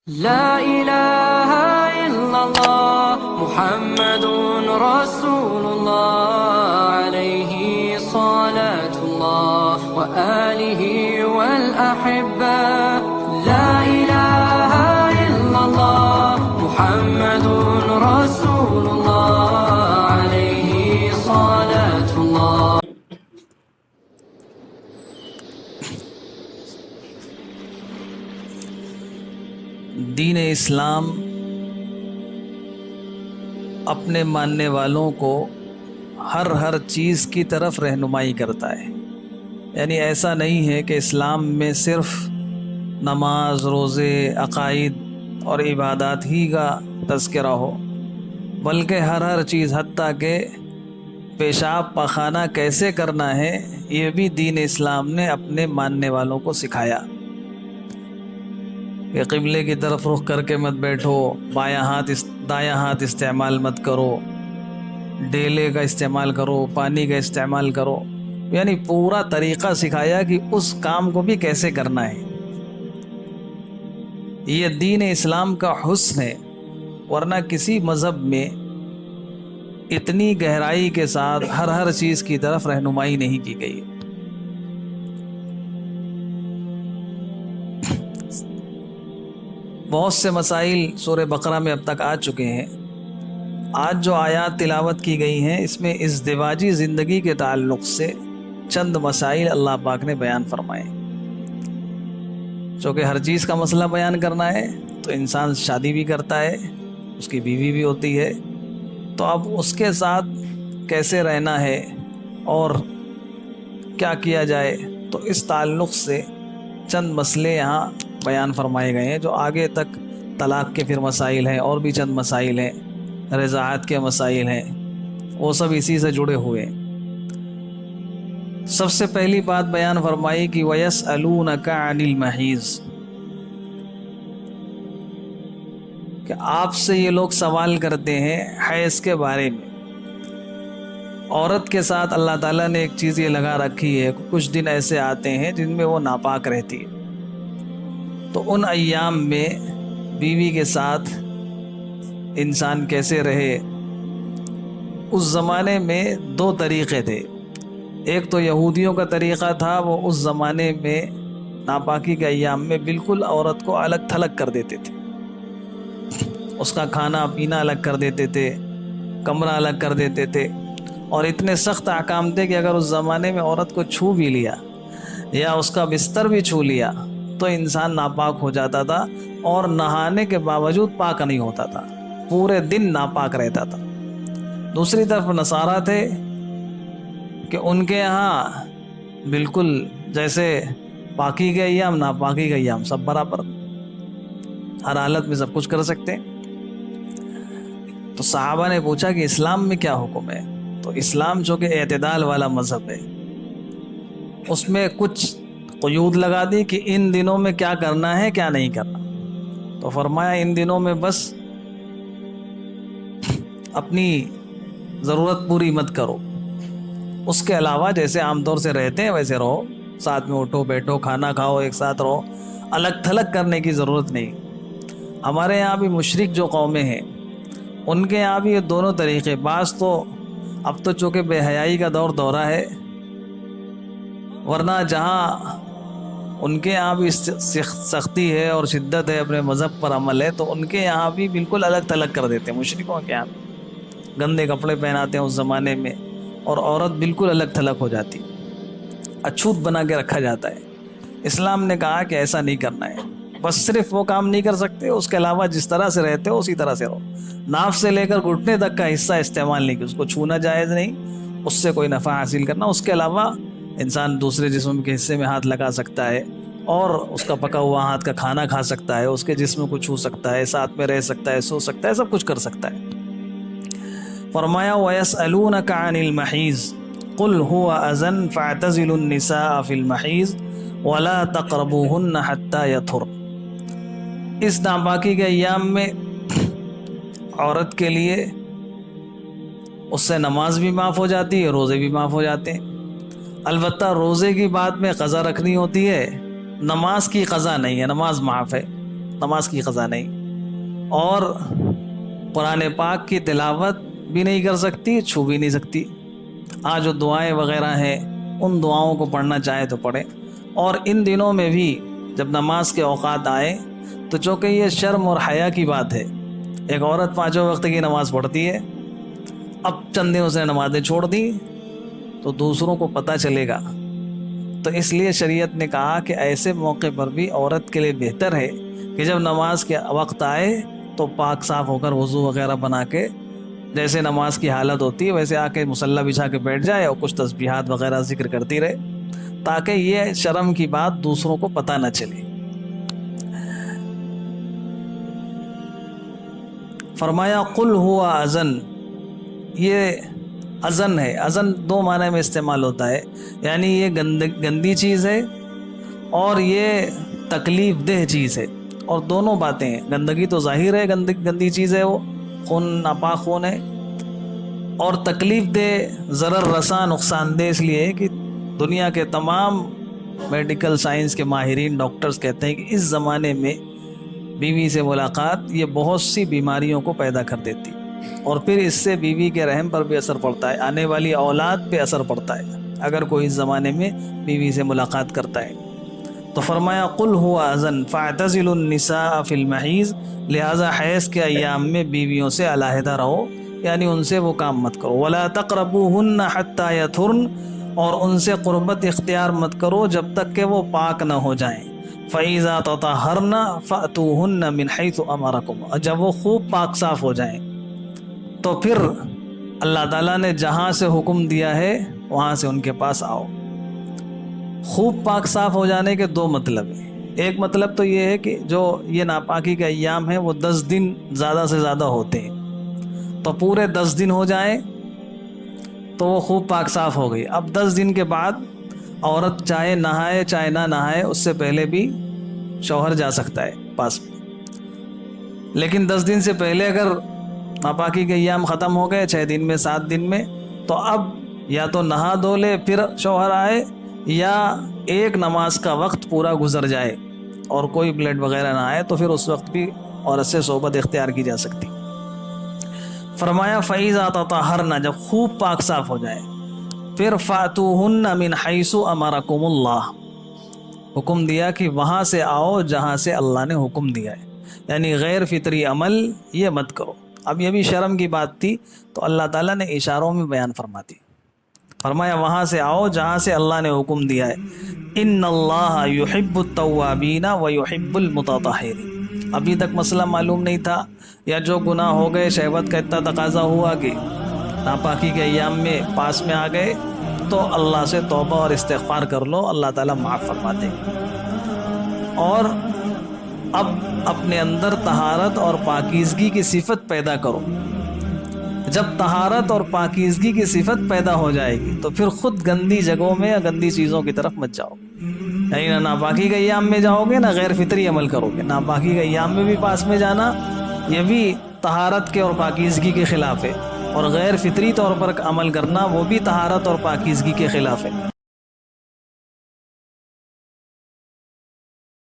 لا إله إلا الله محمد رسول الله عليه صلاة الله وآله والأحبة لا إله إلا الله محمد رسول الله عليه صلاة الله. دین اسلام اپنے ماننے والوں کو ہر چیز کی طرف رہنمائی کرتا ہے. یعنی ایسا نہیں ہے کہ اسلام میں صرف نماز، روزے، عقائد اور عبادات ہی کا تذکرہ ہو، بلکہ ہر چیز، حتیٰ کہ پیشاب پاخانہ کیسے کرنا ہے، یہ بھی دین اسلام نے اپنے ماننے والوں کو سکھایا. کہ قبلے کی طرف رخ کر کے مت بیٹھو، دایاں ہاتھ استعمال مت کرو، ڈیلے کا استعمال کرو، پانی کا استعمال کرو. یعنی پورا طریقہ سکھایا کہ اس کام کو بھی کیسے کرنا ہے. یہ دین اسلام کا حسن ہے، ورنہ کسی مذہب میں اتنی گہرائی کے ساتھ ہر چیز کی طرف رہنمائی نہیں کی گئی. بہت سے مسائل سورہ بقرہ میں اب تک آ چکے ہیں. آج جو آیات تلاوت کی گئی ہیں، اس میں ازدواجی زندگی کے تعلق سے چند مسائل اللہ پاک نے بیان فرمائے. چونکہ ہر چیز کا مسئلہ بیان کرنا ہے تو انسان شادی بھی کرتا ہے، اس کی بیوی بھی ہوتی ہے، تو اب اس کے ساتھ کیسے رہنا ہے اور کیا کیا جائے، تو اس تعلق سے چند مسئلے یہاں بیان فرمائے گئے ہیں. جو آگے تک طلاق کے پھر مسائل ہیں، اور بھی چند مسائل ہیں، رضاعت کے مسائل ہیں، وہ سب اسی سے جڑے ہوئے ہیں. سب سے پہلی بات بیان فرمائی کہ وَيَسْأَلُونَكَ عَنِ الْمَحِيضِ، کہ آپ سے یہ لوگ سوال کرتے ہیں حیض کے بارے میں. عورت کے ساتھ اللہ تعالیٰ نے ایک چیز یہ لگا رکھی ہے، کچھ دن ایسے آتے ہیں جن میں وہ ناپاک رہتی ہے. تو ان ایام میں بیوی کے ساتھ انسان کیسے رہے. اس زمانے میں دو طریقے تھے. ایک تو یہودیوں کا طریقہ تھا، وہ اس زمانے میں ناپاکی کے ایام میں بالکل عورت کو الگ تھلگ کر دیتے تھے. اس کا کھانا پینا الگ کر دیتے تھے، کمرہ الگ کر دیتے تھے، اور اتنے سخت احکام تھے کہ اگر اس زمانے میں عورت کو چھو بھی لیا یا اس کا بستر بھی چھو لیا تو انسان ناپاک ہو جاتا تھا، اور نہانے کے باوجود پاک نہیں ہوتا تھا، پورے دن ناپاک رہتا تھا. دوسری طرف نصارہ تھے کہ ان کے یہاں بالکل جیسے پاکی کے ایام ناپاکی کے ایام سب برابر، ہر حالت میں سب کچھ کر سکتے. تو صحابہ نے پوچھا کہ اسلام میں کیا حکم ہے. تو اسلام جو کہ اعتدال والا مذہب ہے، اس میں کچھ قیود لگا دی کہ ان دنوں میں کیا کرنا ہے کیا نہیں کرنا. تو فرمایا ان دنوں میں بس اپنی ضرورت پوری مت کرو، اس کے علاوہ جیسے عام طور سے رہتے ہیں ویسے رہو، ساتھ میں اٹھو بیٹھو، کھانا کھاؤ، ایک ساتھ رہو، الگ تھلگ کرنے کی ضرورت نہیں. ہمارے یہاں بھی مشرک جو قومیں ہیں ان کے یہاں بھی یہ دونوں طریقے. بعض تو اب تو چونکہ بے حیائی کا دورہ ہے، ورنہ جہاں ان کے یہاں بھی سختی ہے اور شدت ہے، اپنے مذہب پر عمل ہے، تو ان کے یہاں بھی بالکل الگ تھلگ کر دیتے ہیں. مشرکوں کے یہاں گندے کپڑے پہناتے ہیں اس زمانے میں، اور عورت بالکل الگ تھلگ ہو جاتی، اچھوت بنا کے رکھا جاتا ہے. اسلام نے کہا کہ ایسا نہیں کرنا ہے، بس صرف وہ کام نہیں کر سکتے، اس کے علاوہ جس طرح سے رہتے ہو اسی طرح سے رہو. ناف سے لے کر گھٹنے تک کا حصہ استعمال نہیں کہ اس کو چھونا جائز نہیں، اس سے کوئی نفع حاصل کرنا. اس کے علاوہ انسان دوسرے جسم کے حصے میں ہاتھ لگا سکتا ہے، اور اس کا پکا ہوا ہاتھ کا کھانا کھا سکتا ہے، اس کے جسم کو چھو سکتا ہے، ساتھ میں رہ سکتا ہے، سو سکتا ہے، سب کچھ کر سکتا ہے. فرمایا وَيَسْأَلُونَكَ عَنِ الْمَحِيضِ قُلْ هُوَ أَذًى فَاعْتَزِلُوا النِّسَاءَ فِي الْمَحِيضِ وَلَا تَقْرَبُوهُنَّ حَتَّى يَطْهُرْنَ. اس ناپاکی کے ایام میں عورت کے لیے اس سے نماز بھی معاف ہو جاتی ہے، روزے بھی معاف ہو جاتے ہیں. البتہ روزے کی بات میں قضا رکھنی ہوتی ہے، نماز کی قضا نہیں ہے، نماز معاف ہے. نماز کی قضا نہیں، اور قرآن پاک کی تلاوت بھی نہیں کر سکتی، چھو بھی نہیں سکتی۔ آج جو دعائیں وغیرہ ہیں ان دعاؤں کو پڑھنا چاہے تو پڑھے۔ اور ان دنوں میں بھی جب نماز کے اوقات آئے تو چونکہ یہ شرم اور حیا کی بات ہے، ایک عورت 5 وقت کی نماز پڑھتی ہے، اب چند دن اس نے نمازیں چھوڑ دی تو دوسروں کو پتہ چلے گا، تو اس لیے شریعت نے کہا کہ ایسے موقع پر بھی عورت کے لیے بہتر ہے کہ جب نماز کے وقت آئے تو پاک صاف ہو کر وضو وغیرہ بنا کے، جیسے نماز کی حالت ہوتی ہے ویسے آ کے مصلی بچھا کے بیٹھ جائے اور کچھ تسبیحات وغیرہ ذکر کرتی رہے، تاکہ یہ شرم کی بات دوسروں کو پتہ نہ چلے۔ فرمایا قل ہوا اذن، یہ اذن ہے، اذن 2 معنی میں استعمال ہوتا ہے، یعنی یہ گندی چیز ہے اور یہ تکلیف دہ چیز ہے، اور دونوں باتیں ہیں۔ گندگی تو ظاہر ہے، گندی چیز ہے، وہ خون ناپاک خون ہے، اور تکلیف دہ ضرر رساں نقصان دہ اس لیے ہے کہ دنیا کے تمام میڈیکل سائنس کے ماہرین ڈاکٹرز کہتے ہیں کہ اس زمانے میں بیوی سے ملاقات یہ بہت سی بیماریوں کو پیدا کر دیتی، اور پھر اس سے بیوی کے رحم پر بھی اثر پڑتا ہے، آنے والی اولاد پہ اثر پڑتا ہے اگر کوئی اس زمانے میں بیوی سے ملاقات کرتا ہے۔ تو فرمایا قل ہوا اذن فاعتزلوا النساء فی المحیض، لہذا حیض کے ایام میں بیویوں سے علیحدہ رہو، یعنی ان سے وہ کام مت کرو۔ ولا تقربوہن حتی یطہرن، اور ان سے قربت اختیار مت کرو جب تک کہ وہ پاک نہ ہو جائیں۔ فَإِذَا تَطَهَّرْنَ فَأْتُوهُنَّ مِنْ حَيْثُ أَمَرَكُمْ، اور جب وہ خوب پاک صاف ہو جائیں تو پھر اللہ تعالیٰ نے جہاں سے حکم دیا ہے وہاں سے ان کے پاس آؤ۔ خوب پاک صاف ہو جانے کے 2 مطلب ہیں۔ ایک مطلب تو یہ ہے کہ جو یہ ناپاکی کے ایام ہیں وہ 10 دن زیادہ سے زیادہ ہوتے ہیں، تو پورے 10 دن ہو جائیں تو وہ خوب پاک صاف ہو گئی۔ اب 10 دن کے بعد عورت چاہے نہائے چاہے نہ نہائے، اس سے پہلے بھی شوہر جا سکتا ہے پاس میں، لیکن 10 دن سے پہلے اگر ناپاکی کے ایام ختم ہو گئے 6 دن میں 7 دن میں، تو اب یا تو نہا دھو لے پھر شوہر آئے، یا ایک نماز کا وقت پورا گزر جائے اور کوئی بلڈ وغیرہ نہ آئے تو پھر اس وقت بھی عورت سے صحبت اختیار کی جا سکتی۔ فرمایا فَإِذَا تَطَهَّرْنَ، جب خوب پاک صاف ہو جائے، پھر فَأْتُوهُنَّ مِنْ حَيْثُ أَمَرَكُمُ اللَّهُ، حکم دیا کہ وہاں سے آؤ جہاں سے اللہ نے حکم دیا ہے، یعنی غیر فطری عمل یہ مت کرو۔ اب یہ بھی شرم کی بات تھی تو اللہ تعالیٰ نے اشاروں میں بیان فرما دی، فرمایا وہاں سے آؤ جہاں سے اللہ نے حکم دیا ہے۔ ان اللہ یحب التوابین ویحب المتطہرین، ابھی تک مسئلہ معلوم نہیں تھا، یا جو گناہ ہو گئے شہوت کا اتنا تقاضا ہوا کہ ناپاکی کے ایام میں پاس میں آ گئے تو اللہ سے توبہ اور استغفار کر لو، اللہ تعالیٰ معاف فرما دے گا۔ اور اب اپنے اندر طہارت اور پاکیزگی کی صفت پیدا کرو۔ جب طہارت اور پاکیزگی کی صفت پیدا ہو جائے گی تو پھر خود گندی جگہوں میں یا گندی چیزوں کی طرف مت جاؤ، یعنی نہ ناپاکی کے ایام میں جاؤ گے نہ غیر فطری عمل کرو گے۔ ناپاکی کے ایام میں بھی پاس میں جانا یہ بھی طہارت کے اور پاکیزگی کے خلاف ہے، اور غیر فطری طور پر عمل کرنا وہ بھی طہارت اور پاکیزگی کے خلاف ہے۔